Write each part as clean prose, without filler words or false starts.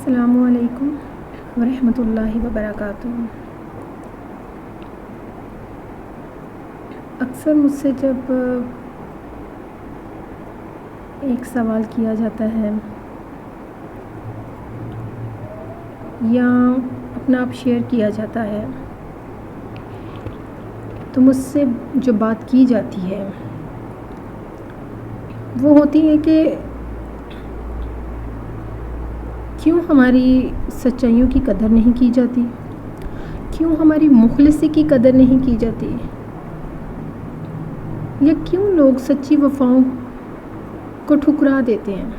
السلام علیکم ورحمۃ اللہ وبرکاتہ۔ اکثر مجھ سے جب ایک سوال کیا جاتا ہے یا اپنا آپ شیئر کیا جاتا ہے تو مجھ سے جو بات کی جاتی ہے وہ ہوتی ہے کہ کیوں ہماری سچائیوں کی قدر نہیں کی جاتی، کیوں ہماری مخلصی کی قدر نہیں کی جاتی، یا کیوں لوگ سچی وفاؤں کو ٹھکرا دیتے ہیں،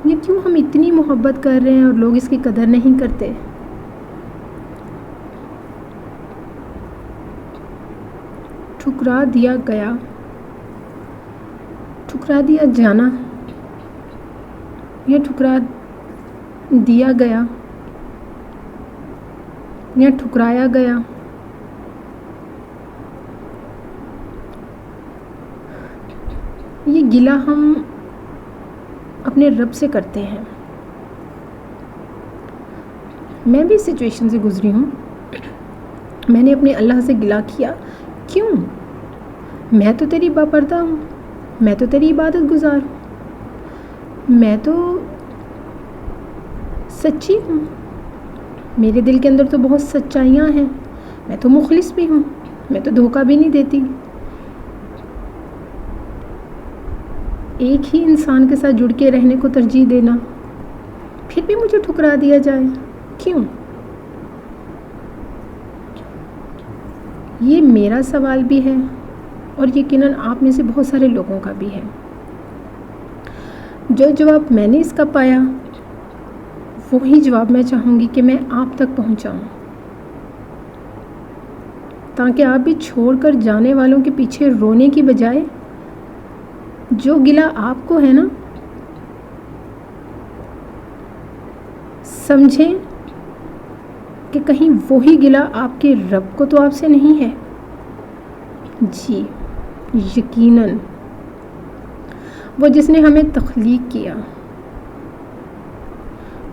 یا کیوں ہم اتنی محبت کر رہے ہیں اور لوگ اس کی قدر نہیں کرتے۔ ٹھکرا دیا گیا، ٹھکرا دیا جانا یا ٹھکرا دیا گیا یا ٹھکرایا گیا، یہ گلہ ہم اپنے رب سے کرتے ہیں۔ میں بھی اس سچویشن سے گزری ہوں۔ میں نے اپنے اللہ سے گلہ کیا، کیوں؟ میں تو تیری باپردہ ہوں، میں تو تیری عبادت گزار ہوں، میں تو سچی ہوں، میرے دل کے اندر تو بہت سچائیاں ہیں، میں تو مخلص بھی ہوں، میں تو دھوکہ بھی نہیں دیتی۔ ایک ہی انسان کے ساتھ جڑ کے رہنے کو ترجیح دینا، پھر بھی مجھے ٹھکرا دیا جائے، کیوں؟ یہ میرا سوال بھی ہے اور یقیناً آپ میں سے بہت سارے لوگوں کا بھی ہے۔ جو جواب میں نے اس کا پایا وہی جواب میں چاہوں گی کہ میں آپ تک پہنچاؤں، تاکہ آپ بھی چھوڑ کر جانے والوں کے پیچھے رونے کی بجائے جو گلہ آپ کو ہے نا، سمجھیں کہ کہیں وہی گلہ آپ کے رب کو تو آپ سے نہیں ہے۔ جی یقیناً وہ جس نے ہمیں تخلیق کیا،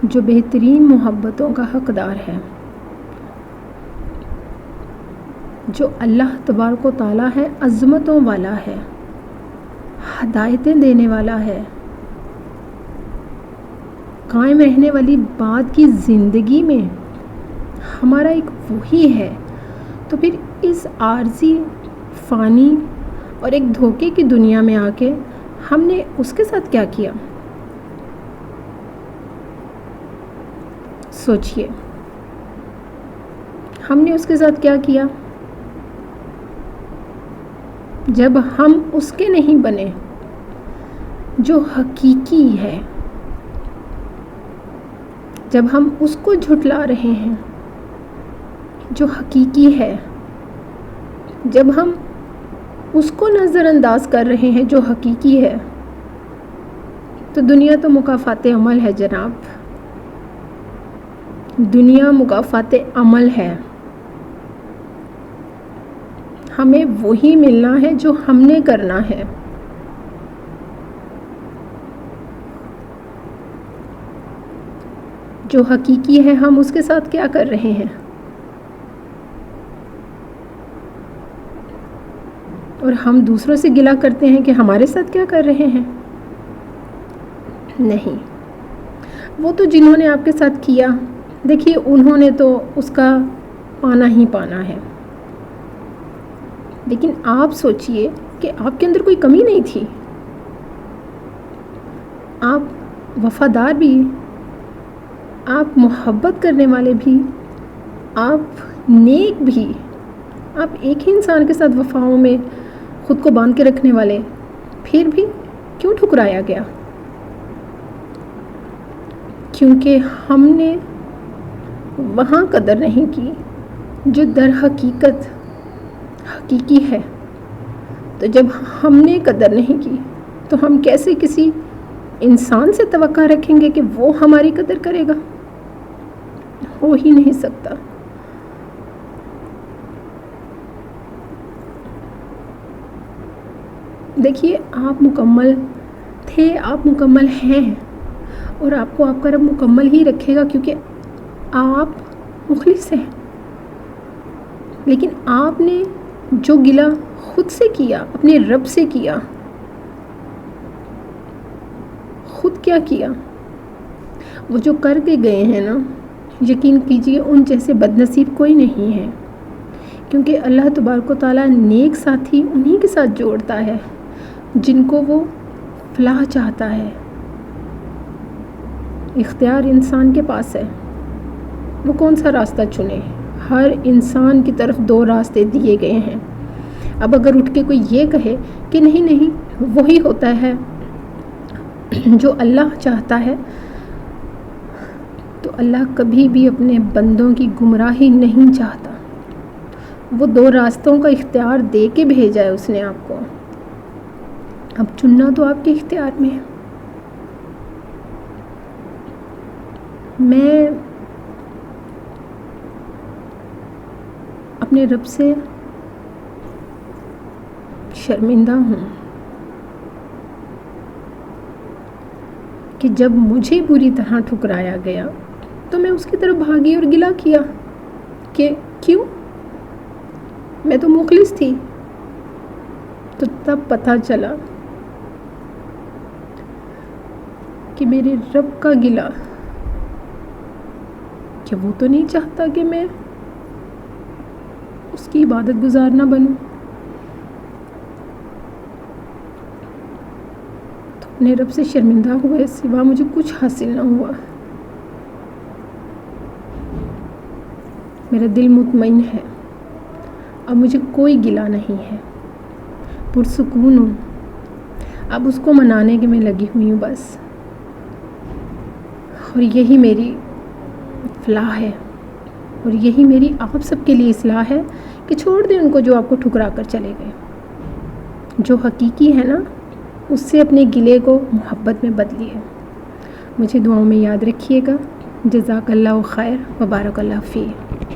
جو بہترین محبتوں کا حقدار ہے، جو اللہ تبارک و تعالیٰ ہے، عظمتوں والا ہے، ہدایتیں دینے والا ہے، قائم رہنے والی بات کی زندگی میں ہمارا ایک وہی ہے، تو پھر اس عارضی، فانی اور ایک دھوکے کی دنیا میں آ کے ہم نے اس کے ساتھ کیا کیا؟ سوچئے، ہم نے اس کے ساتھ کیا کیا؟ جب ہم اس کے نہیں بنے جو حقیقی ہے، جب ہم اس کو جھٹلا رہے ہیں جو حقیقی ہے، جب ہم اس کو نظر انداز کر رہے ہیں جو حقیقی ہے، تو دنیا تو مکافات عمل ہے جناب، دنیا مکافات عمل ہے۔ ہمیں وہی ملنا ہے جو ہم نے کرنا ہے۔ جو حقیقی ہے ہم اس کے ساتھ کیا کر رہے ہیں، اور ہم دوسروں سے گلہ کرتے ہیں کہ ہمارے ساتھ کیا کر رہے ہیں۔ نہیں، وہ تو جنہوں نے آپ کے ساتھ کیا، دیکھیے انہوں نے تو اس کا پانا ہی پانا ہے، لیکن آپ سوچئے کہ آپ کے اندر کوئی کمی نہیں تھی، آپ وفادار بھی، آپ محبت کرنے والے بھی، آپ نیک بھی، آپ ایک ہی انسان کے ساتھ وفاؤں میں خود کو باندھ کے رکھنے والے، پھر بھی کیوں ٹھکرایا گیا؟ کیونکہ ہم نے وہاں قدر نہیں کی جو در حقیقت حقیقی ہے۔ تو جب ہم نے قدر نہیں کی تو ہم کیسے کسی انسان سے توقع رکھیں گے کہ وہ ہماری قدر کرے گا؟ ہو ہی نہیں سکتا۔ دیکھیے، آپ مکمل تھے، آپ مکمل ہیں، اور آپ کو آپ کا رب مکمل ہی رکھے گا، کیونکہ آپ مخلص ہیں۔ لیکن آپ نے جو گلہ خود سے کیا، اپنے رب سے کیا، خود کیا کیا؟ وہ جو کر کے گئے ہیں نا، یقین کیجیے ان جیسے بد نصیب کوئی نہیں ہے، کیونکہ اللہ تبارک و تعالیٰ نیک ساتھی انہی کے ساتھ جوڑتا ہے جن کو وہ فلاح چاہتا ہے۔ اختیار انسان کے پاس ہے، وہ کون سا راستہ چنے۔ ہر انسان کی طرف 2 راستے دیے گئے ہیں۔ اب اگر اٹھ کے کوئی یہ کہے کہ نہیں وہی ہوتا ہے جو اللہ چاہتا ہے، تو اللہ کبھی بھی اپنے بندوں کی گمراہی نہیں چاہتا۔ وہ 2 راستوں کا اختیار دے کے بھیجا ہے اس نے آپ کو، اب چننا تو آپ کے اختیار میں ہے۔ میں اپنے رب سے شرمندہ ہوں کہ جب مجھے بری طرح ٹھکرایا گیا تو میں اس کی طرف بھاگی اور گلہ کیا کہ کیوں، میں تو مخلص تھی۔ تو تب پتہ چلا کہ میرے رب کا گلہ کہ وہ تو نہیں چاہتا کہ میں اس کی عبادت گزار نہ بنوں، تو اپنے رب سے شرمندہ ہوئے سوا مجھے کچھ حاصل نہ ہوا۔ میرا دل مطمئن ہے، اب مجھے کوئی گلہ نہیں ہے، پرسکون ہوں۔ اب اس کو منانے کے میں لگی ہوئی ہوں بس، اور یہی میری فلاح ہے، اور یہی میری آپ سب کے لیے اصلاح ہے کہ چھوڑ دیں ان کو جو آپ کو ٹھکرا کر چلے گئے۔ جو حقیقی ہے نا، اس سے اپنے گلے کو محبت میں بدلیے۔ مجھے دعاؤں میں یاد رکھیے گا۔ جزاک اللہ خیر، وبارک اللہ فیک۔